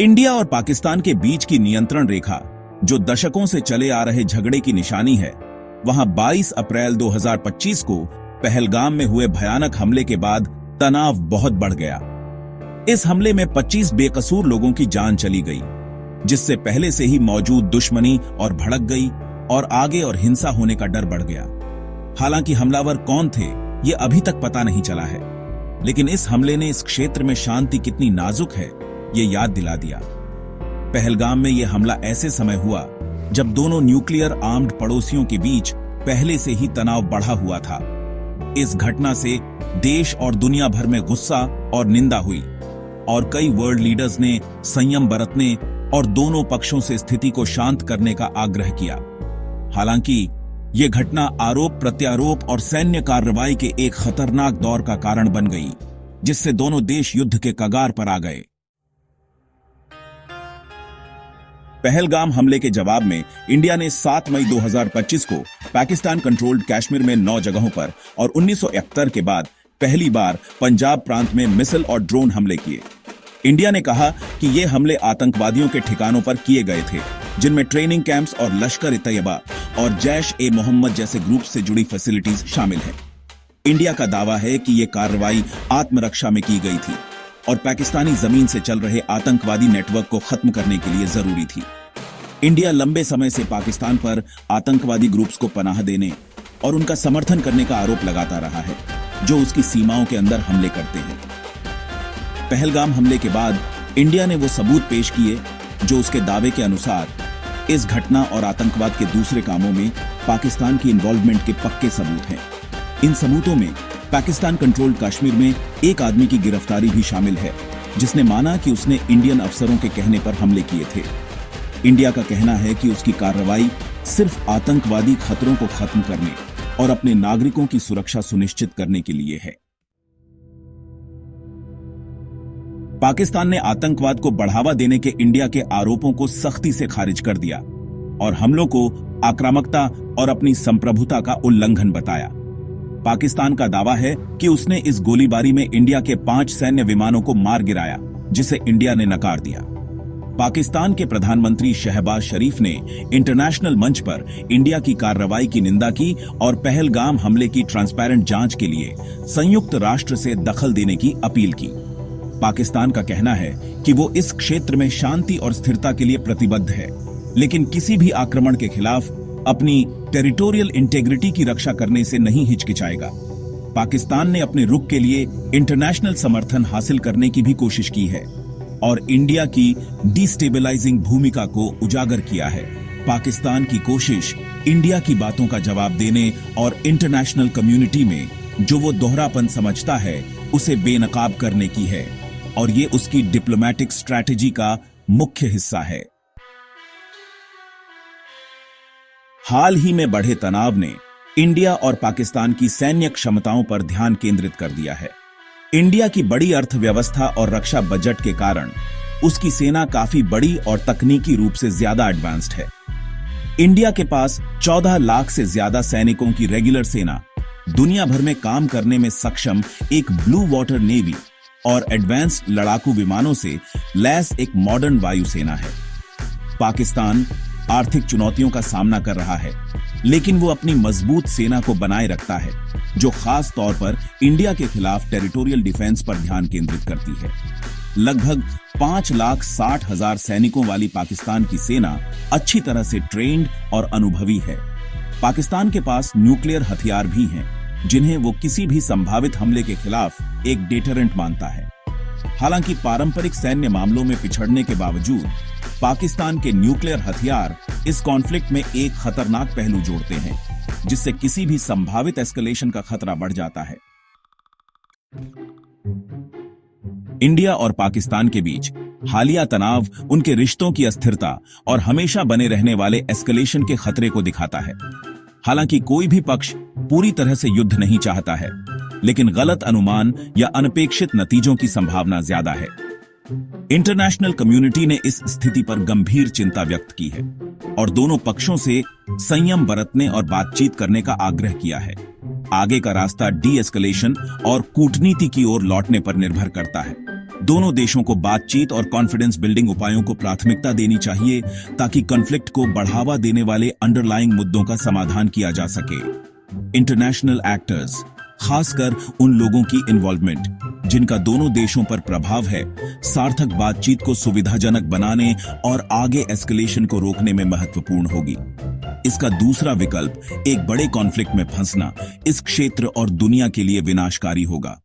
India और पाकिस्तान के बीच की नियंत्रण रेखा, जो दशकों से चले आ रहे झगड़े की निशानी है, वहां 22 अप्रैल 2025 को पहलगाम में हुए भयानक हमले के बाद तनाव बहुत बढ़ गया। इस हमले में 25 बेकसूर लोगों की जान चली गई, जिससे पहले से ही मौजूद दुश्मनी और भड़क गई और आगे और हिंसा होने का डर बढ़ गया। हालांकि हमलावर कौन थे, ये अभी तक पता नहीं चला है, लेकिन इस हमले ने इस क्षेत्र में शांति कितनी नाजुक है, ये याद दिला दिया। पहलगाम में यह हमला ऐसे समय हुआ जब दोनों न्यूक्लियर आर्म्ड पड़ोसियों के बीच पहले से ही तनाव बढ़ा हुआ था। इस घटना से देश और दुनिया भर में गुस्सा और निंदा हुई और कई वर्ल्ड लीडर्स ने संयम बरतने और दोनों पक्षों से स्थिति को शांत करने का आग्रह किया। हालांकि यह घटना आरोप प्रत्यारोप और सैन्य कार्रवाई के एक खतरनाक दौर का कारण बन गई, जिससे दोनों देश युद्ध के कगार पर आ गए। पहलगाम हमले के जवाब में इंडिया ने 7 मई 2025 को पाकिस्तान कंट्रोल्ड कश्मीर में 9 जगहों पर और 1971 के बाद पहली बार पंजाब प्रांत में मिसाइल और ड्रोन हमले किए। इंडिया ने कहा कि ये हमले आतंकवादियों के ठिकानों पर किए गए थे, जिनमें ट्रेनिंग कैंप्स और लश्कर-ए-तैयबा और जैश-ए-मोहम्मद जैसे ग्रुप से जुड़ी फैसिलिटीज शामिल हैं। इंडिया का दावा है कि ये कार्रवाई आत्मरक्षा में की गई थी और पाकिस्तानी जमीन से चल रहे आतंकवादी नेटवर्क को खत्म करने के लिए जरूरी थी। इंडिया लंबे समय से पाकिस्तान पर आतंकवादी ग्रुप्स को पनाह देने और उनका समर्थन करने का आरोप लगाता रहा है, जो उसकी सीमाओं के अंदर हमले करते हैं। पहलगाम हमले के बाद इंडिया ने वो सबूत पेश किए जो उसके दावे के अनुसार इस घटना और आतंकवाद के दूसरे कामों में पाकिस्तान की इन्वॉल्वमेंट के पक्के सबूत हैं। इन सबूतों में पाकिस्तान कंट्रोल्ड कश्मीर में एक आदमी की गिरफ्तारी भी शामिल है, जिसने माना कि उसने इंडियन अफसरों के कहने पर हमले किए थे। इंडिया का कहना है कि उसकी कार्रवाई सिर्फ आतंकवादी खतरों को खत्म करने और अपने नागरिकों की सुरक्षा सुनिश्चित करने के लिए है। पाकिस्तान ने आतंकवाद को बढ़ावा देने के इंडिया के आरोपों को सख्ती से खारिज कर दिया और हमलों को आक्रामकता और अपनी संप्रभुता का उल्लंघन बताया। पाकिस्तान का दावा है कि उसने इस गोलीबारी में इंडिया के 5 सैन्य विमानों को मार गिराया, जिसे इंडिया ने नकार दिया। पाकिस्तान के प्रधानमंत्री शहबाज शरीफ ने इंटरनेशनल मंच पर इंडिया की कार्रवाई की निंदा की और पहलगाम हमले की ट्रांसपेरेंट जांच के लिए संयुक्त राष्ट्र से दखल देने की अपील की। पाकिस्तान का कहना है कि वो इस क्षेत्र में शांति और स्थिरता के लिए प्रतिबद्ध है, लेकिन किसी भी आक्रमण के खिलाफ अपनी टेरिटोरियल इंटेग्रिटी की रक्षा करने से नहीं हिचकिचाएगा। पाकिस्तान ने अपने रुख के लिए इंटरनेशनल समर्थन हासिल करने की भी कोशिश की है और इंडिया की डिस्टेबलाइजिंग भूमिका को उजागर किया है। पाकिस्तान की कोशिश इंडिया की बातों का जवाब देने और इंटरनेशनल कम्युनिटी में जो वो दोहरापन समझता है उसे बेनकाब करने की है और ये उसकी डिप्लोमैटिक स्ट्रैटेजी का मुख्य हिस्सा है। हाल ही में बढ़े तनाव ने इंडिया और पाकिस्तान की सैन्य क्षमताओं पर ध्यान केंद्रित कर दिया है। इंडिया की बड़ी अर्थव्यवस्था और रक्षा बजट के कारण उसकी सेना काफी बड़ी और तकनीकी रूप से ज्यादा एडवांस्ड है। इंडिया के पास 14 लाख से ज्यादा सैनिकों की रेगुलर सेना, दुनिया भर में काम करने में सक्षम एक ब्लू वाटर नेवी और एडवांस्ड लड़ाकू विमानों से लैस एक मॉडर्न वायुसेना है। पाकिस्तान आर्थिक चुनौतियों का सामना कर रहा है, लेकिन वो अपनी मजबूत सेना को बनाए रखता है, जो खास तौर पर इंडिया के खिलाफ टेरिटोरियल डिफेंस पर ध्यान केंद्रित करती है। लगभग 5,60,000 सैनिकों वाली पाकिस्तान की सेना अच्छी तरह से ट्रेन्ड और अनुभवी है। पाकिस्तान के पास न्यूक्लियर हथियार भी हैं, जिन्हें वो किसी भी संभावित हमले के खिलाफ एक डेटरेंट मानता है। हालांकि पारंपरिक सैन्य मामलों में पिछड़ने के बावजूद पाकिस्तान के न्यूक्लियर हथियार इस कॉन्फ्लिक्ट में एक खतरनाक पहलू जोड़ते हैं, जिससे किसी भी संभावित एस्केलेशन का खतरा बढ़ जाता है। इंडिया और पाकिस्तान के बीच हालिया तनाव उनके रिश्तों की अस्थिरता और हमेशा बने रहने वाले एस्केलेशन के खतरे को दिखाता है। हालांकि कोई भी पक्ष पूरी तरह से युद्ध नहीं चाहता है, लेकिन गलत अनुमान या अनपेक्षित नतीजों की संभावना ज्यादा है। इंटरनेशनल कम्युनिटी ने इस स्थिति पर गंभीर चिंता व्यक्त की है और दोनों पक्षों से संयम बरतने और बातचीत करने का आग्रह किया है। आगे का रास्ता डी एस्केलेशन और कूटनीति की ओर लौटने पर निर्भर करता है। दोनों देशों को बातचीत और कॉन्फिडेंस बिल्डिंग उपायों को प्राथमिकता देनी चाहिए ताकि कॉन्फ्लिक्ट को बढ़ावा देने वाले अंडरलाइंग मुद्दों का समाधान किया जा सके। इंटरनेशनल एक्टर्स, खासकर उन लोगों की इन्वॉल्वमेंट जिनका दोनों देशों पर प्रभाव है, सार्थक बातचीत को सुविधाजनक बनाने और आगे एस्केलेशन को रोकने में महत्वपूर्ण होगी। इसका दूसरा विकल्प, एक बड़े कॉन्फ्लिक्ट में फंसना, इस क्षेत्र और दुनिया के लिए विनाशकारी होगा।